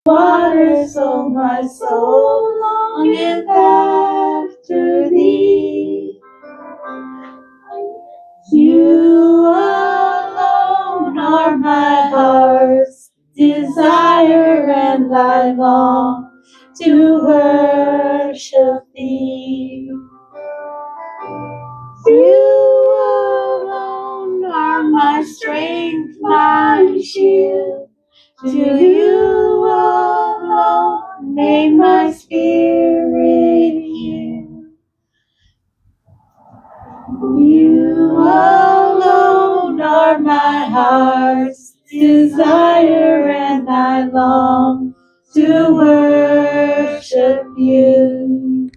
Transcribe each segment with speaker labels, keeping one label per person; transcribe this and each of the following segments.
Speaker 1: water, so my soul longeth after thee. You alone are my heart's desire, and I long to worship thee. You alone are my strength, my shield. To you alone may my spirit yield. You alone are my heart's desire, and I long to worship you.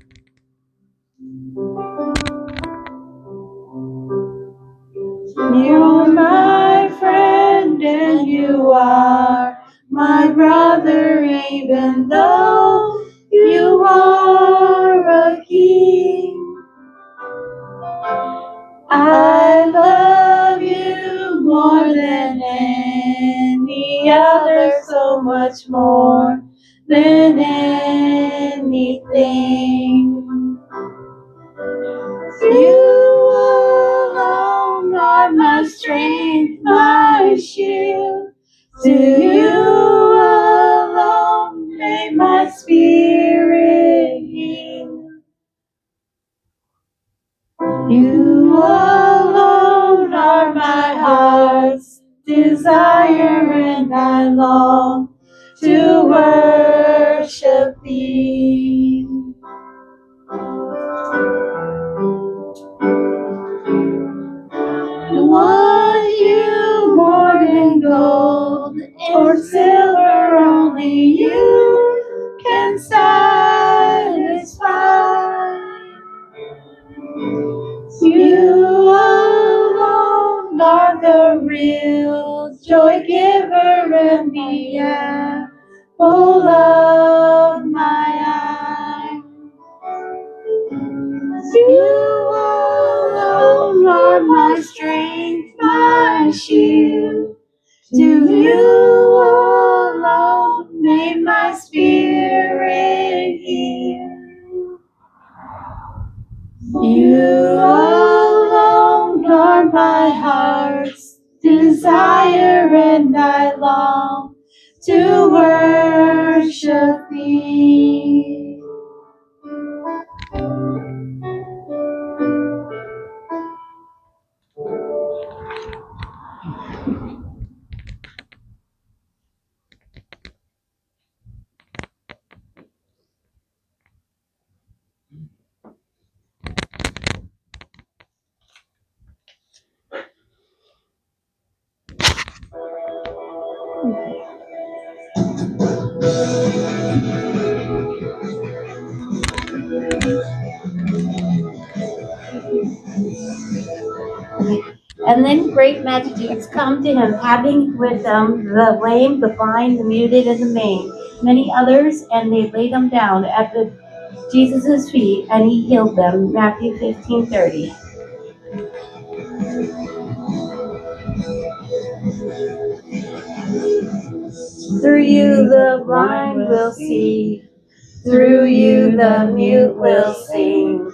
Speaker 1: You're my friend and you are my brother, even though you are a king. I love you more than any other, so much more than anything. You alone are my strength, my shield. To you alone may my spirit yield. You alone are my heart's desire, and I long to worship thee. Want you more than gold or silver, only you can satisfy. You alone are the real joy giver and the apple of my eye. You alone are my strength, my shield. To you alone may my spirit yield. You alone are my heart's desire, and I long to worship thee. And then great multitudes come to him, having with them the lame, the blind, the muted, and the maimed, many others, and they laid them down at Jesus' feet, and he healed them. Matthew 15:30. Through you the blind will see, through you the mute will sing,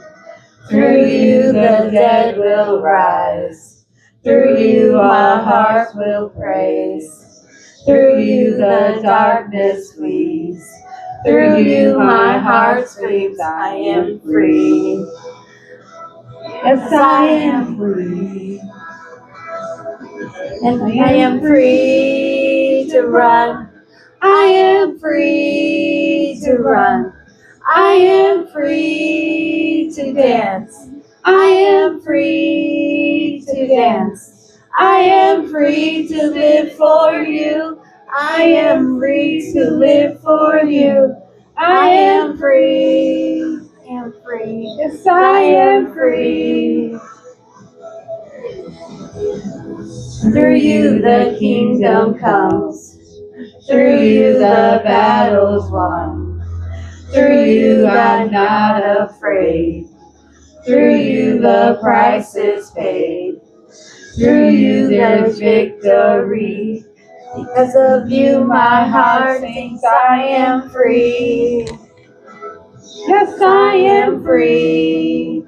Speaker 1: through you the dead will rise, through you our hearts will praise. Through you the darkness flees. Through you my heart screams, I am free. Yes, I am free. And I am free to run. I am free to run. I am free to dance. I am free to dance. I am free to live for you. I am free to live for you. I am free. I am free. Yes, I am free. Through you the kingdom comes. Through you the battle's won. Through you I'm not afraid. Through you the price is paid. Through you there's victory. Because of you, my heart thinks I am free. Yes, I am free.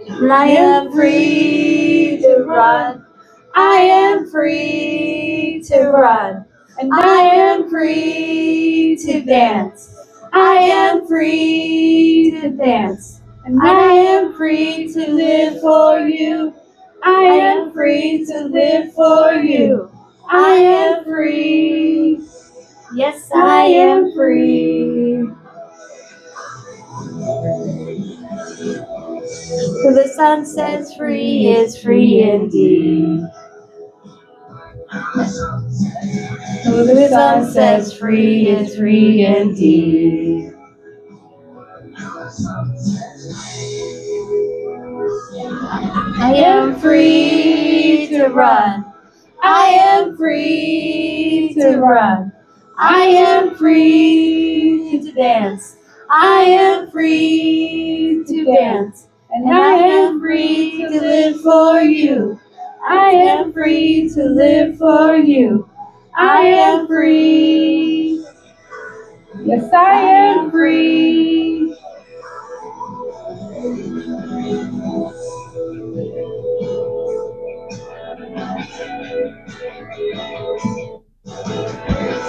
Speaker 1: And I am free to run. I am free to run. And I am free to dance. I am free to dance. And I am free to live for you. I am free to live for you. I am free. Yes, I am free. Who the sun sets free is free indeed. Who the sun sets free is free indeed. I am free to run. I am free to run. I am free to dance. I am free to dance. And I am free to live for you. I am free to live for you. I am free. Yes, I am free.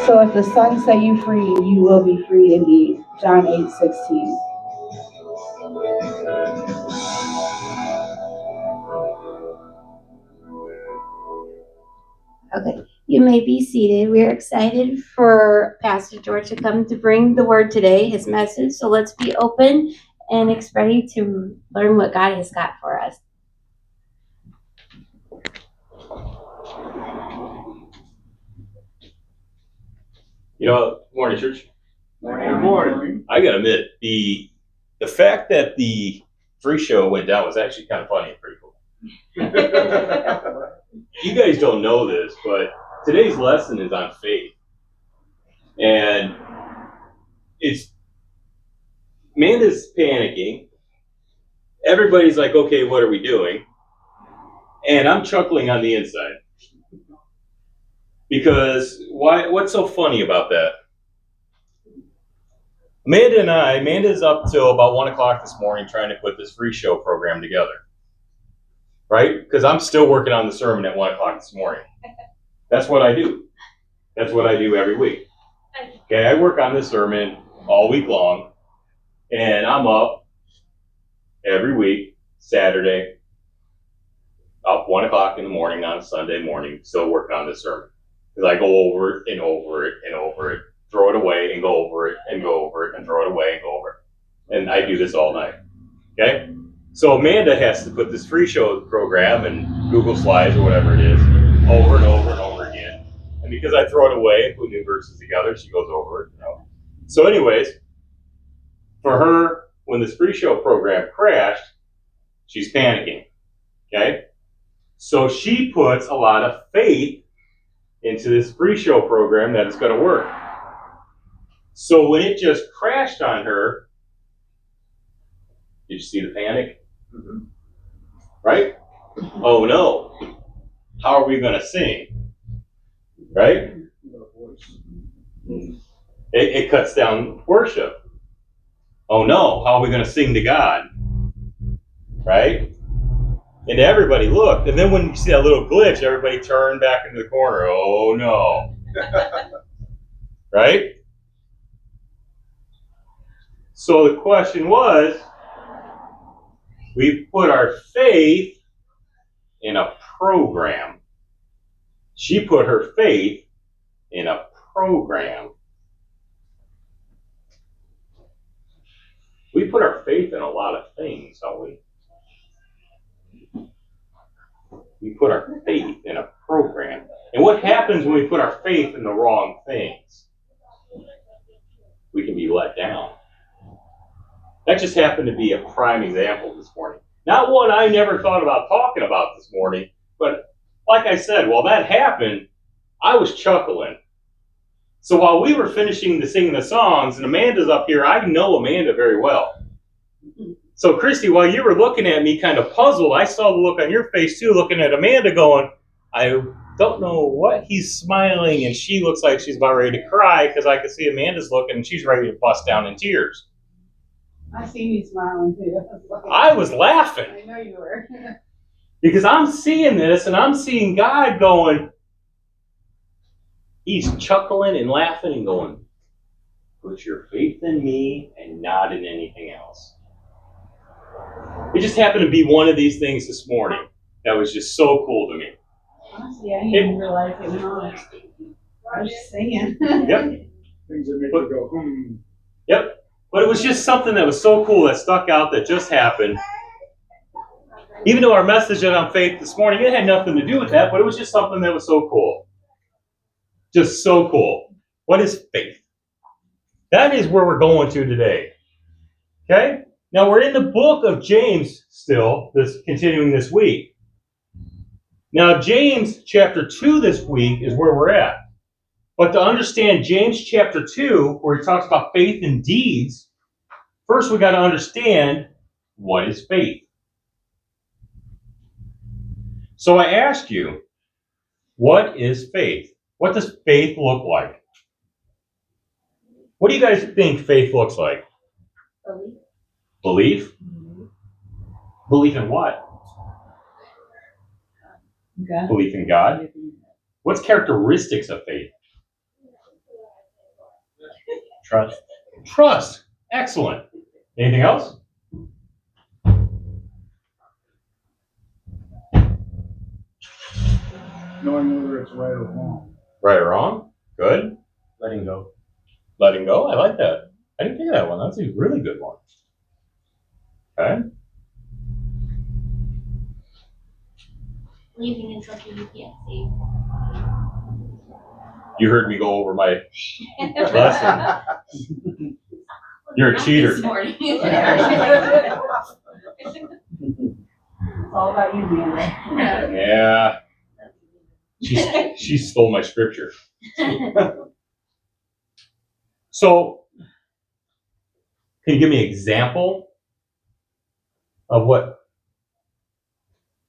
Speaker 2: So if the Son set you free, you will be free indeed. John 8:16.
Speaker 1: Okay, you may be seated. We're excited for Pastor George to come to bring the word today, his message. So let's be open and ready to learn what God has got for us.
Speaker 3: Good morning, church.
Speaker 4: Good morning.
Speaker 3: I gotta admit, the fact that the free show went down was actually kind of funny and pretty cool. You guys don't know this, but today's lesson is on faith. And Amanda's panicking. Everybody's like, okay, what are we doing? And I'm chuckling on the inside. Because what's so funny about that? Amanda's up till about 1 o'clock this morning trying to put this free show program together. Right? Because I'm still working on the sermon at 1 o'clock this morning. That's what I do. That's what I do every week. Okay, I work on this sermon all week long, and I'm up every week, Saturday, up 1 o'clock in the morning on a Sunday morning, still working on this sermon. Because I go over it and over it and over it, throw it away and go over it and go over it and throw it away and go over it. And I do this all night. Okay? So Amanda has to put this free show program and Google Slides or whatever it is over and over and over again. And because I throw it away and put new verses together, she goes over it. So anyways, for her, when this free show program crashed, she's panicking. Okay? So she puts a lot of faith into this free show program that it's going to work. So when it just crashed on her, did you see the panic? Mm-hmm. Right? Oh no. How are we going to sing? Right? It cuts down worship. Oh no, how are we going to sing to God? Right? And everybody looked. And then when you see that little glitch, everybody turned back into the corner. Oh no. Right? So the question was, we put our faith in a program. She put her faith in a program. We put our faith in a lot of things, don't we? We put our faith in a program. And what happens when we put our faith in the wrong things? We can be let down. That just happened to be a prime example this morning. Not one I never thought about talking about this morning, but like I said, while that happened, I was chuckling. So while we were finishing to sing the songs, and Amanda's up here, I know Amanda very well. So Christy, while you were looking at me kind of puzzled, I saw the look on your face too, looking at Amanda going, I don't know what he's smiling, and she looks like she's about ready to cry because I can see Amanda's looking and she's ready to bust down in tears.
Speaker 2: I seen you smiling too.
Speaker 3: I was laughing.
Speaker 2: I know you were.
Speaker 3: Because I'm seeing this and I'm seeing God going, he's chuckling and laughing and going, put your faith in me and not in anything else. It just happened to be one of these things this morning that was just so cool to me.
Speaker 2: Honestly, I didn't even realize it went on. I was just singing.
Speaker 3: Yep.
Speaker 4: Things that make you go,
Speaker 3: Yep. But it was just something that was so cool that stuck out that just happened. Even though our message on faith this morning, it had nothing to do with that, but it was just something that was so cool. Just so cool. What is faith? That is where we're going to today. Okay? Now we're in the book of James still, continuing this week. Now James chapter 2 this week is where we're at. But to understand James chapter 2, where he talks about faith and deeds, first we got to understand what is faith. So I ask you, what is faith? What does faith look like? What do you guys think faith looks like? Belief? Belief in what?
Speaker 2: Okay.
Speaker 3: Belief in God? What's characteristics of faith?
Speaker 1: Trust.
Speaker 3: Trust. Excellent. Anything else?
Speaker 4: knowing whether it's right or wrong.
Speaker 3: Right or wrong? Good.
Speaker 1: Letting go.
Speaker 3: Letting go. I like that. I didn't think of that one. That's a really good one. Okay.
Speaker 5: Believing in something you can't see.
Speaker 3: You heard me go over my lesson. You're a cheater.
Speaker 5: This morning.
Speaker 2: It's all about you, man.
Speaker 3: Yeah. She stole my scripture. So, can you give me an example of what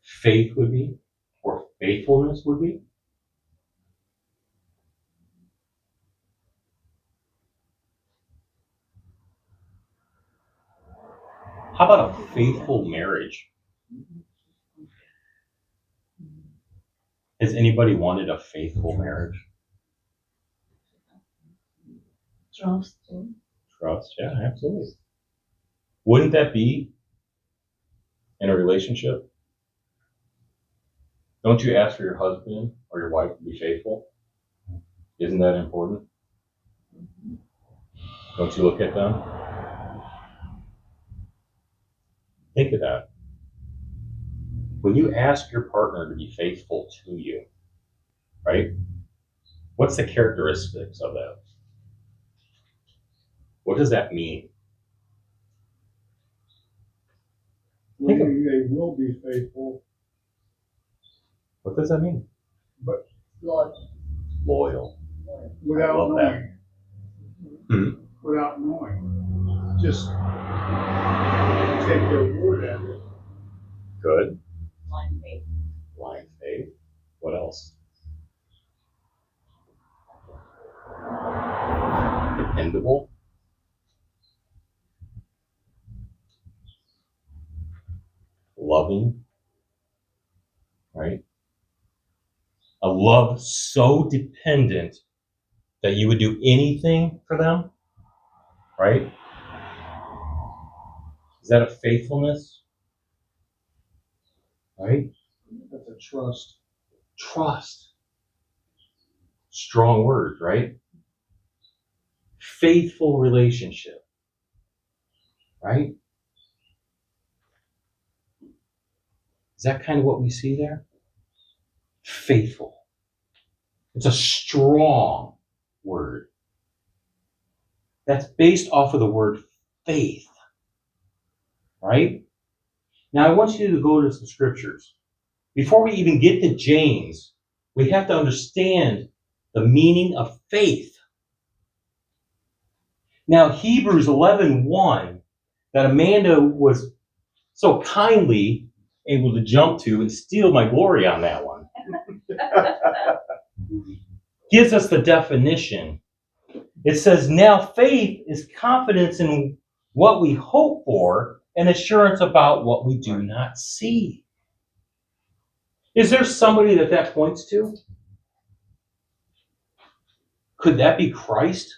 Speaker 3: faith would be or faithfulness would be? How about a faithful marriage? Has anybody wanted a faithful marriage?
Speaker 2: Trust.
Speaker 3: Trust, yeah, absolutely. Wouldn't that be in a relationship? Don't you ask for your husband or your wife to be faithful? Isn't that important? Don't you look at them? Think of that. When you ask your partner to be faithful to you, right? What's the characteristics of that? What does that mean?
Speaker 4: Believing they will be faithful,
Speaker 3: What does that mean?
Speaker 4: but
Speaker 3: Loyal.
Speaker 4: without
Speaker 3: love that.
Speaker 4: knowing.
Speaker 3: Hmm.
Speaker 4: Without knowing. Just take their word at it.
Speaker 3: Good.
Speaker 5: Blind faith.
Speaker 3: Blind faith. What else? Dependable. Loving. Right? A love so dependent that you would do anything for them. Right? Is that a faithfulness? Right?
Speaker 4: That's a trust.
Speaker 3: Trust. Strong word, right? Faithful relationship. Right? Is that kind of what we see there? Faithful. It's a strong word. That's based off of the word faith. Right? Now I want you to go to some scriptures. Before we even get to James, we have to understand the meaning of faith. Now Hebrews 11:1, that Amanda was so kindly able to jump to and steal my glory on that one. gives us the definition. It says, now faith is confidence in what we hope for and assurance about what we do not see. Is there somebody that points to? Could that be Christ?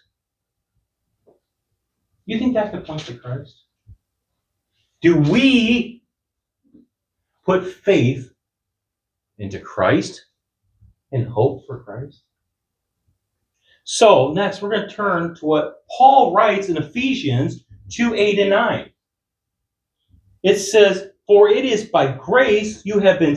Speaker 3: You think that could point to Christ? Do we put faith into Christ and hope for Christ? So next, we're going to turn to what Paul writes in Ephesians 2:8 and 9. It says, for it is by grace you have been